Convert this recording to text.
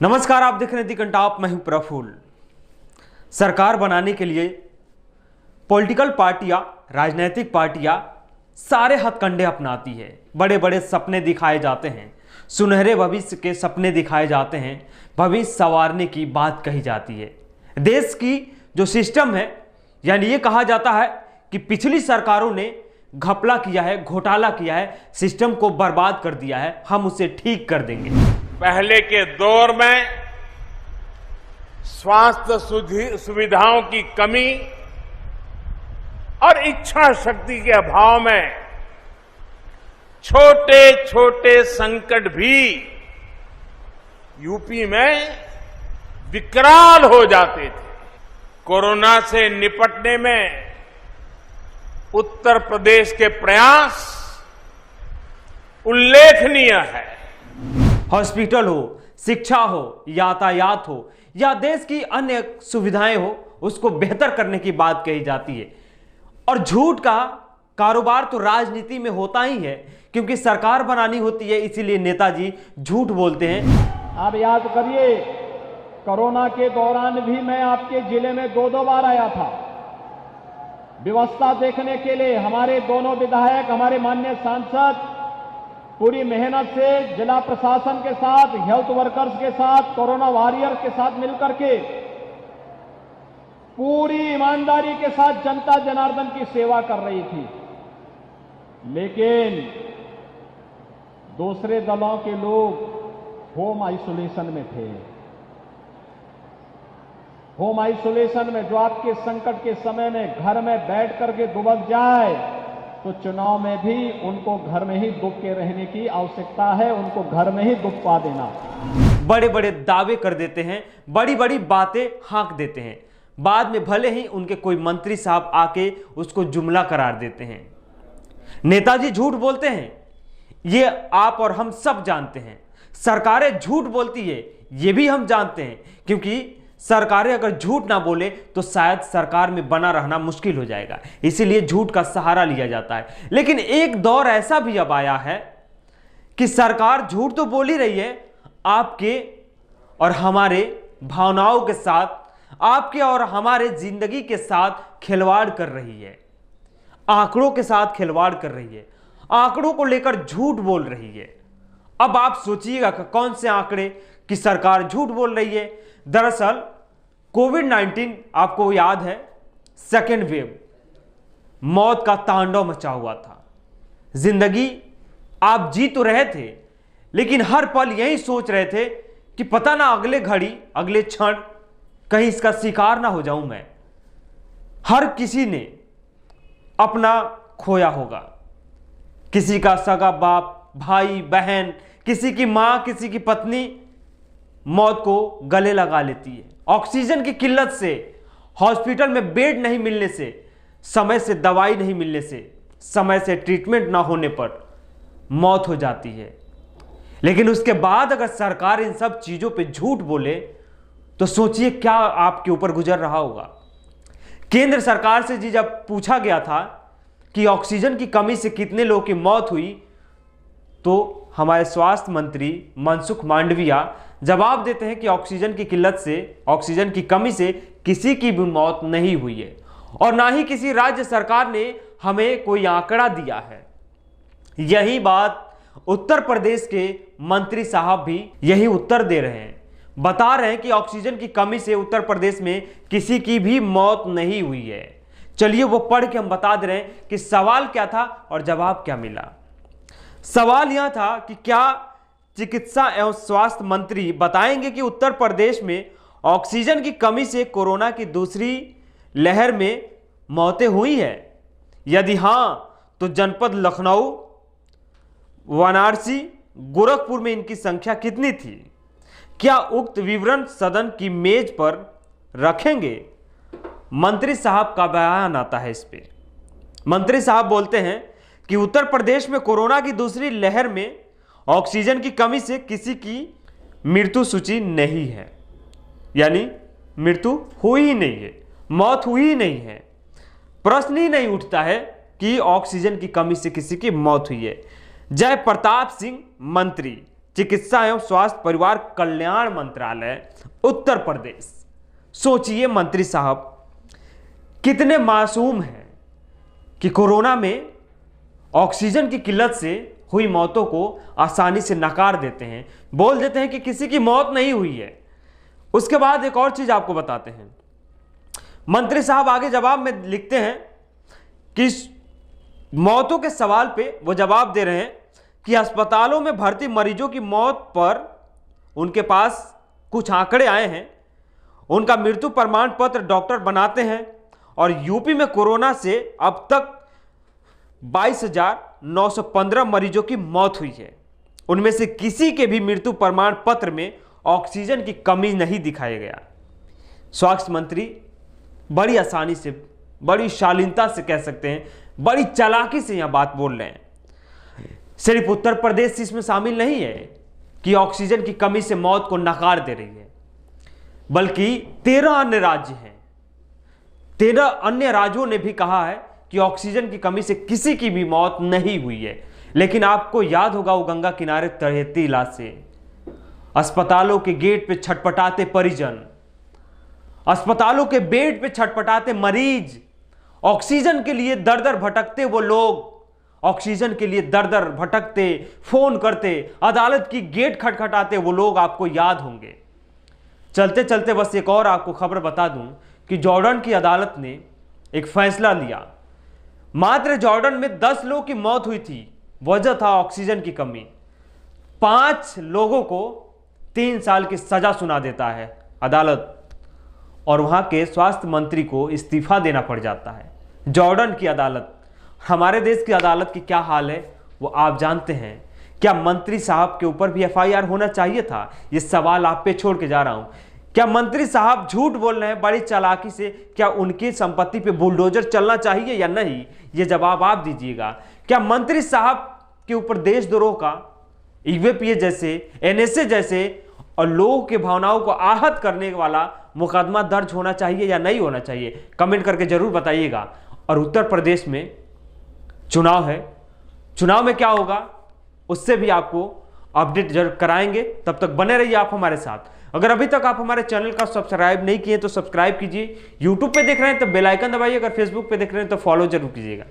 नमस्कार, आप देख रहे हैं दी कंटाप। मैं हूं प्रफुल्ल। सरकार बनाने के लिए पॉलिटिकल पार्टियां, राजनीतिक पार्टियां सारे हथकंडे अपनाती है। बड़े बड़े सपने दिखाए जाते हैं, सुनहरे भविष्य के सपने दिखाए जाते हैं, भविष्य संवारने की बात कही जाती है। देश की जो सिस्टम है, यानी ये कहा जाता है कि पिछली सरकारों ने घपला किया है, घोटाला किया है, सिस्टम को बर्बाद कर दिया है, हम उसे ठीक कर देंगे। पहले के दौर में स्वास्थ्य सुविधाओं की कमी और इच्छा शक्ति के अभाव में छोटे छोटे संकट भी यूपी में विकराल हो जाते थे। कोरोना से निपटने में उत्तर प्रदेश के प्रयास उल्लेखनीय है। हॉस्पिटल हो, शिक्षा हो, यातायात हो या देश की अन्य सुविधाएं हो, उसको बेहतर करने की बात कही जाती है। और झूठ का कारोबार तो राजनीति में होता ही है, क्योंकि सरकार बनानी होती है, इसीलिए नेताजी झूठ बोलते हैं। आप याद करिए, कोरोना के दौरान भी मैं आपके जिले में दो बार आया था व्यवस्था देखने के लिए। हमारे दोनों विधायक, हमारे माननीय सांसद पूरी मेहनत से जिला प्रशासन के साथ, हेल्थ वर्कर्स के साथ, कोरोना वॉरियर्स के साथ मिलकर के पूरी ईमानदारी के साथ जनता जनार्दन की सेवा कर रही थी। लेकिन दूसरे दलों के लोग होम आइसोलेशन में थे। होम आइसोलेशन में जो आपके संकट के समय में घर में बैठ करके दुबक जाए, तो चुनाव में भी उनको घर में ही दुब के रहने की आवश्यकता है, उनको घर में ही दुबा देना। बड़े बड़े दावे कर देते हैं, बड़ी बड़ी बातें हाँक देते हैं, बाद में भले ही उनके कोई मंत्री साहब आके उसको जुमला करार देते हैं। नेताजी झूठ बोलते हैं, ये आप और हम सब जानते हैं। सरकारें झूठ बोलती है, ये भी हम जानते हैं, क्योंकि सरकारें अगर झूठ ना बोले तो शायद सरकार में बना रहना मुश्किल हो जाएगा, इसीलिए झूठ का सहारा लिया जाता है। लेकिन एक दौर ऐसा भी अब आया है कि सरकार झूठ तो बोल ही रही है, आपके और हमारे भावनाओं के साथ, आपके और हमारे जिंदगी के साथ खिलवाड़ कर रही है, आंकड़ों के साथ खिलवाड़ कर रही है, आंकड़ों को लेकर झूठ बोल रही है। अब आप सोचिएगा कि कौन से आंकड़े की सरकार झूठ बोल रही है। दरअसल कोविड-19, आपको याद है, सेकेंड वेव, मौत का तांडव मचा हुआ था। जिंदगी आप जी तो रहे थे, लेकिन हर पल यही सोच रहे थे कि पता ना अगले घड़ी, अगले क्षण कहीं इसका शिकार ना हो जाऊं मैं। हर किसी ने अपना खोया होगा, किसी का सगा बाप, भाई, बहन, किसी की मां, किसी की पत्नी मौत को गले लगा लेती है। ऑक्सीजन की किल्लत से, हॉस्पिटल में बेड नहीं मिलने से, समय से दवाई नहीं मिलने से, समय से ट्रीटमेंट ना होने पर मौत हो जाती है। लेकिन उसके बाद अगर सरकार इन सब चीजों पे झूठ बोले तो सोचिए क्या आपके ऊपर गुजर रहा होगा। केंद्र सरकार से जी जब पूछा गया था कि ऑक्सीजन की कमी से कितने लोगों की मौत हुई, तो हमारे स्वास्थ्य मंत्री मनसुख मांडविया जवाब देते हैं कि ऑक्सीजन की किल्लत से, ऑक्सीजन की कमी से किसी की भी मौत नहीं हुई है, और ना ही किसी राज्य सरकार ने हमें कोई आंकड़ा दिया है। यही बात उत्तर प्रदेश के मंत्री साहब भी यही उत्तर दे रहे हैं, बता रहे हैं कि ऑक्सीजन की कमी से उत्तर प्रदेश में किसी की भी मौत नहीं हुई है। चलिए वो पढ़ के हम बता दे रहे हैं कि सवाल क्या था और जवाब क्या मिला। सवाल यह था कि क्या चिकित्सा एवं स्वास्थ्य मंत्री बताएंगे कि उत्तर प्रदेश में ऑक्सीजन की कमी से कोरोना की दूसरी लहर में मौतें हुई है? यदि हां, तो जनपद लखनऊ, वाराणसी, गोरखपुर में इनकी संख्या कितनी थी? क्या उक्त विवरण सदन की मेज पर रखेंगे? मंत्री साहब का बयान आता है इस पे। मंत्री साहब बोलते हैं कि उत्तर प्रदेश में कोरोना की दूसरी लहर में ऑक्सीजन की कमी से किसी की मृत्यु सूची नहीं है, यानी मृत्यु हुई ही नहीं है, मौत हुई ही नहीं है। प्रश्न ही नहीं उठता है कि ऑक्सीजन की कमी से किसी की मौत हुई है। जय प्रताप सिंह मंत्री चिकित्सा एवं स्वास्थ्य परिवार कल्याण मंत्रालय, उत्तर प्रदेश। सोचिए मंत्री साहब कितने मासूम हैं कि कोरोना में ऑक्सीजन की किल्लत से हुई मौतों को आसानी से नकार देते हैं, बोल देते हैं कि किसी की मौत नहीं हुई है। उसके बाद एक और चीज आपको बताते हैं, मंत्री साहब आगे जवाब में लिखते हैं कि मौतों के सवाल पे वो जवाब दे रहे हैं कि अस्पतालों में भर्ती मरीजों की मौत पर उनके पास कुछ आंकड़े आए हैं, उनका मृत्यु प्रमाण पत्र डॉक्टर बनाते हैं और यूपी में कोरोना से अब तक 22,915 मरीजों की मौत हुई है। उनमें से किसी के भी मृत्यु प्रमाण पत्र में ऑक्सीजन की कमी नहीं दिखाया गया। स्वास्थ्य मंत्री बड़ी आसानी से, बड़ी शालीनता से कह सकते हैं, बड़ी चालाकी से यह बात बोल रहे हैं। सिर्फ उत्तर प्रदेश इसमें शामिल नहीं है कि ऑक्सीजन की कमी से मौत को नकार दे रही है, बल्कि 13 अन्य राज्य हैं। 13 अन्य राज्यों ने भी कहा है कि ऑक्सीजन की कमी से किसी की भी मौत नहीं हुई है। लेकिन आपको याद होगा वो गंगा किनारे तड़हती लाशें, अस्पतालों के गेट पे छटपटाते परिजन, अस्पतालों के बेड पे छटपटाते मरीज, ऑक्सीजन के लिए दर दर भटकते वो लोग, ऑक्सीजन के लिए दर दर भटकते, फोन करते, अदालत की गेट खटखटाते वो लोग आपको याद होंगे। चलते चलते बस एक और आपको खबर बता दूं कि जॉर्डन की अदालत ने एक फैसला लिया। मात्र जॉर्डन में 10 लोगों की मौत हुई थी, वजह था ऑक्सीजन की कमी। 5 लोगों को 3 साल की सजा सुना देता है अदालत और वहां के स्वास्थ्य मंत्री को इस्तीफा देना पड़ जाता है। जॉर्डन की अदालत, हमारे देश की अदालत की क्या हाल है वो आप जानते हैं। क्या मंत्री साहब के ऊपर भी एफआईआर होना चाहिए था? ये सवाल आप पे छोड़ के जा रहा हूं। क्या मंत्री साहब झूठ बोल रहे हैं बड़ी चालाकी से? क्या उनकी संपत्ति पे बुलडोजर चलना चाहिए या नहीं? ये जवाब आप दीजिएगा। क्या मंत्री साहब के ऊपर देशद्रोह का ईवीपीए जैसे, एनएसए जैसे और लोगों की भावनाओं को आहत करने वाला मुकदमा दर्ज होना चाहिए या नहीं होना चाहिए? कमेंट करके जरूर बताइएगा। और उत्तर प्रदेश में चुनाव है, चुनाव में क्या होगा उससे भी आपको अपडेट जरूर कराएंगे। तब तक बने रहिए आप हमारे साथ। अगर अभी तक आप हमारे चैनल का सब्सक्राइब नहीं किए तो सब्सक्राइब कीजिए। यूट्यूब पे देख रहे हैं तो बेल आइकन दबाइए, अगर फेसबुक पे देख रहे हैं तो फॉलो जरूर कीजिएगा।